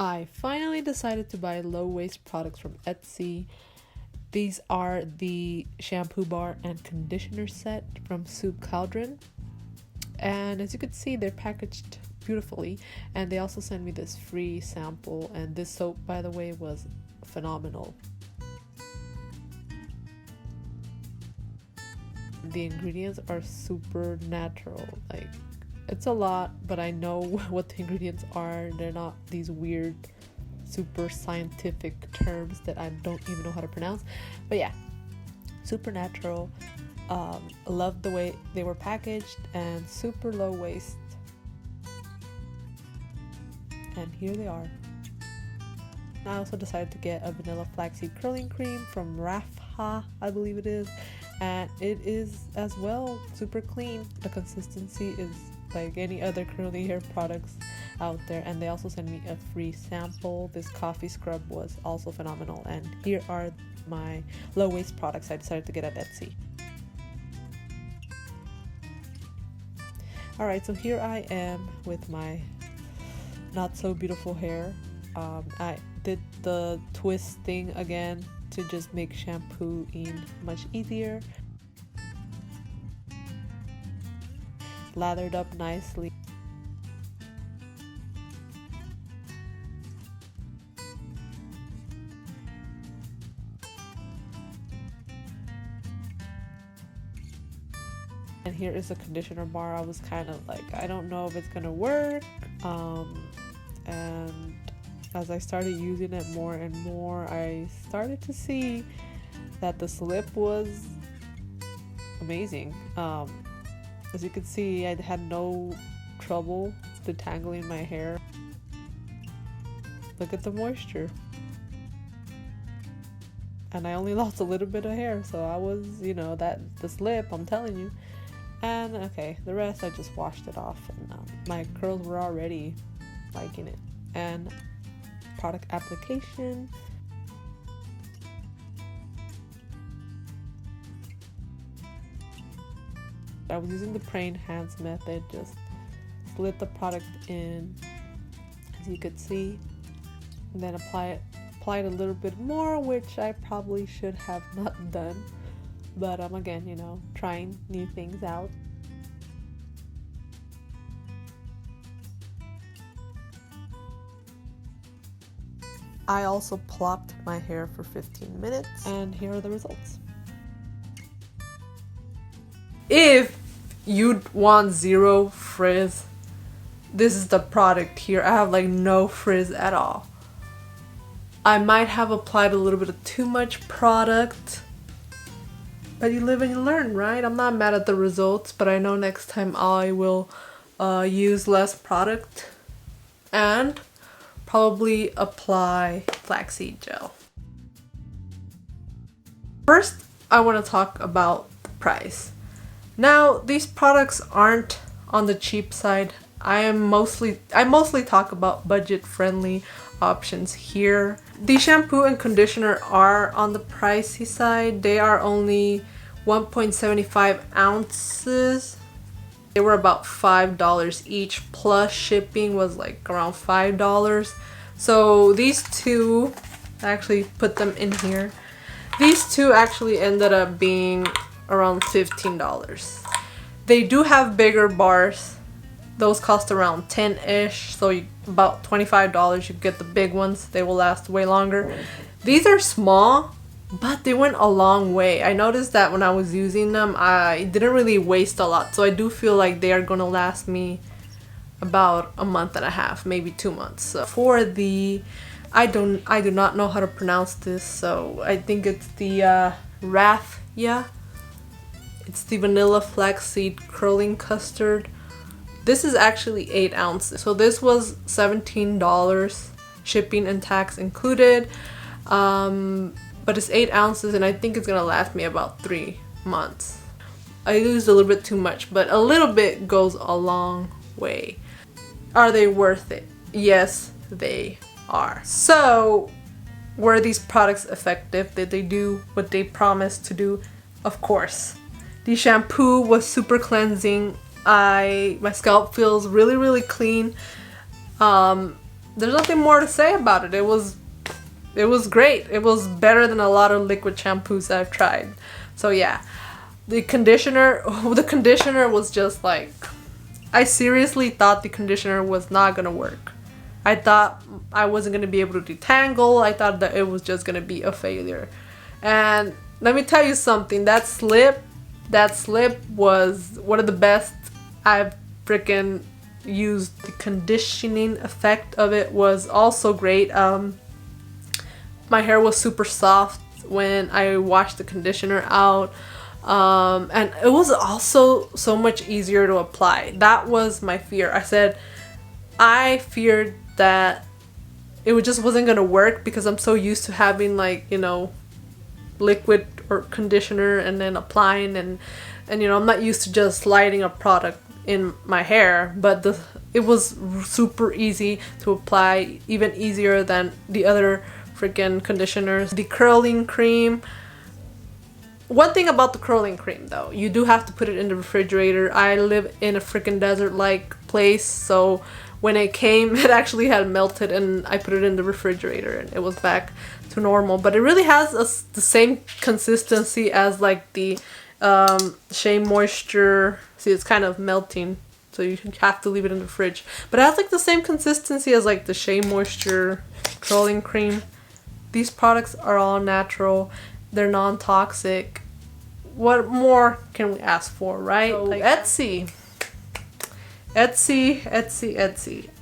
I finally decided to buy low waste products from Etsy. These are the shampoo bar and conditioner set from Soup Cauldron. And as you can see, they're packaged beautifully. And they also sent me this free sample. And this soap, by the way, was phenomenal. The ingredients are super natural. Like, it's a lot, but I know what the ingredients are. They're not these weird, super scientific terms that I don't even know how to pronounce. But yeah, super natural. Loved the way they were packaged and super low waste. And here they are. I also decided to get a vanilla flaxseed curling cream from Rafha, I believe it is. And it is as well super clean. The consistency is like any other curly hair products out there. And they also sent me a free sample. This coffee scrub was also phenomenal. And here are my low waste products I decided to get at Etsy. Alright, so here I am with my not so beautiful hair. I did the twist thing again to just make shampooing much easier. Lathered up nicely. And here is a conditioner bar. I was kind of like, I don't know if it's gonna work. And as I started using it more and more, I started to see that the slip was amazing. As you can see, I had no trouble detangling my hair. Look at the moisture. And I only lost a little bit of hair, so I was, the slip, I'm telling you. And okay, the rest I just washed it off, and my curls were already liking it. And product application. I was using the praying hands method, just split the product in, as you could see, and then apply it a little bit more, which I probably should have not done. But again, trying new things out. I also plopped my hair for 15 minutes, and here are the results. If you want zero frizz, this is the product here. I have like no frizz at all. I might have applied a little bit of too much product, but you live and you learn, right? I'm not mad at the results, but I know next time I will use less product and probably apply flaxseed gel. First, I want to talk about the price. Now, these products aren't on the cheap side. I mostly talk about budget-friendly options here. The shampoo and conditioner are on the pricey side. They are only 1.75 ounces. They were about $5 each, plus shipping was like around $5. So these two, I actually put them in here. These two actually ended up being around $15. They do have bigger bars. Those cost around 10-ish, so about $25 you get the big ones. They will last way longer. These are small, but they went a long way. I noticed that when I was using them, I didn't really waste a lot, so I do feel like they are gonna last me about a month and a half, maybe 2 months. So for the, I do not know how to pronounce this, so I think it's the Raffia. It's the vanilla flaxseed curling custard. This is actually 8 ounces. So this was $17, shipping and tax included. But it's 8 ounces and I think it's gonna last me about 3 months. I used a little bit too much, but a little bit goes a long way. Are they worth it? Yes, they are. So, were these products effective? Did they do what they promised to do? Of course. The shampoo was super cleansing. My scalp feels really clean. there's nothing more to say about it. It was great. It was better than a lot of liquid shampoos that I've tried. So yeah, the conditioner was just like, I seriously thought the conditioner was not gonna work. I thought I wasn't gonna be able to detangle. I thought that it was just gonna be a failure. And let me tell you something, that slip was one of the best I've freaking used. The conditioning effect of it was also great. My hair was super soft when I washed the conditioner out. And it was also so much easier to apply. That was my fear. I feared that it just wasn't gonna work because I'm so used to having, like, you know, liquid or conditioner and then applying, and you know, I'm not used to just sliding a product in my hair. But it was super easy to apply, even easier than the other freaking conditioners. The curling cream. One thing about the curling cream though, you do have to put it in the refrigerator. I live in a freaking desert-like place, so when it came, it actually had melted, and I put it in the refrigerator and it was back to normal. But it really has the same consistency as like the Shea Moisture. See, it's kind of melting, so you have to leave it in the fridge. But it has like the same consistency as like the Shea Moisture curling cream. These products are all natural. They're non-toxic. What more can we ask for, right? So, like Etsy.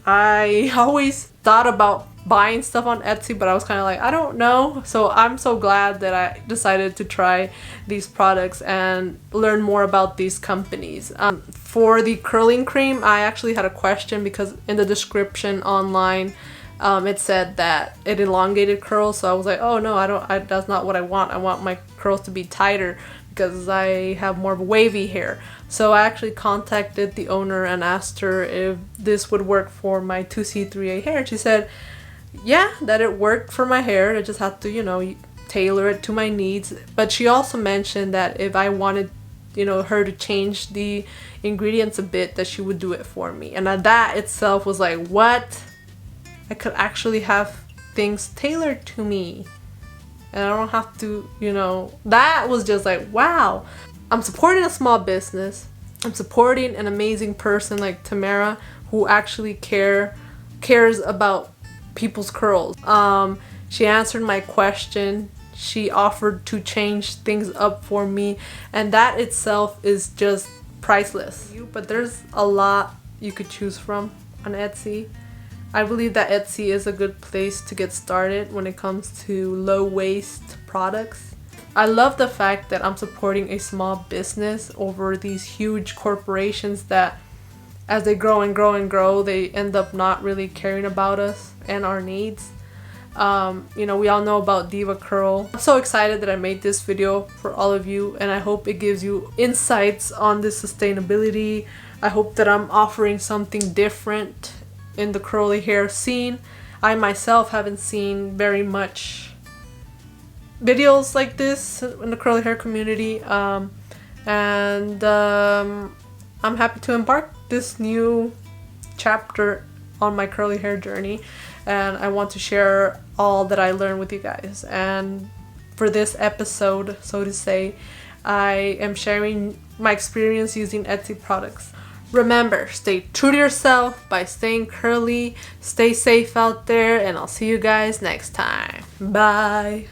I always thought about buying stuff on Etsy, but I was kind of like, I don't know. So I'm so glad that I decided to try these products and learn more about these companies. For the curling cream, I actually had a question because in the description online, it said that it elongated curls. So I was like, oh no, that's not what I want. I want my curls to be tighter because I have more of a wavy hair. So I actually contacted the owner and asked her if this would work for my 2C3A hair. She said, yeah, that it worked for my hair. I just had to, you know, tailor it to my needs. But she also mentioned that if I wanted, you know, her to change the ingredients a bit, that she would do it for me. And that itself was like, what? I could actually have things tailored to me. And I don't have to, you know, that was just like, wow. I'm supporting a small business. I'm supporting an amazing person like Tamara, who actually cares about people's curls. She answered my question. She offered to change things up for me, and that itself is just priceless. But there's a lot you could choose from on Etsy. I believe that Etsy is a good place to get started when it comes to low waste products. I love the fact that I'm supporting a small business over these huge corporations that, as they grow and grow and grow, they end up not really caring about us and our needs. You know, we all know about Diva Curl. I'm so excited that I made this video for all of you, and I hope it gives you insights on this sustainability. I hope that I'm offering something different in the curly hair scene. I myself haven't seen very much videos like this in the curly hair community, and I'm happy to embark this new chapter on my curly hair journey, and I want to share all that I learned with you guys. And for this episode, so to say, I am sharing my experience using Etsy products. Remember, stay true to yourself by staying curly, stay safe out there, and I'll see you guys next time. Bye!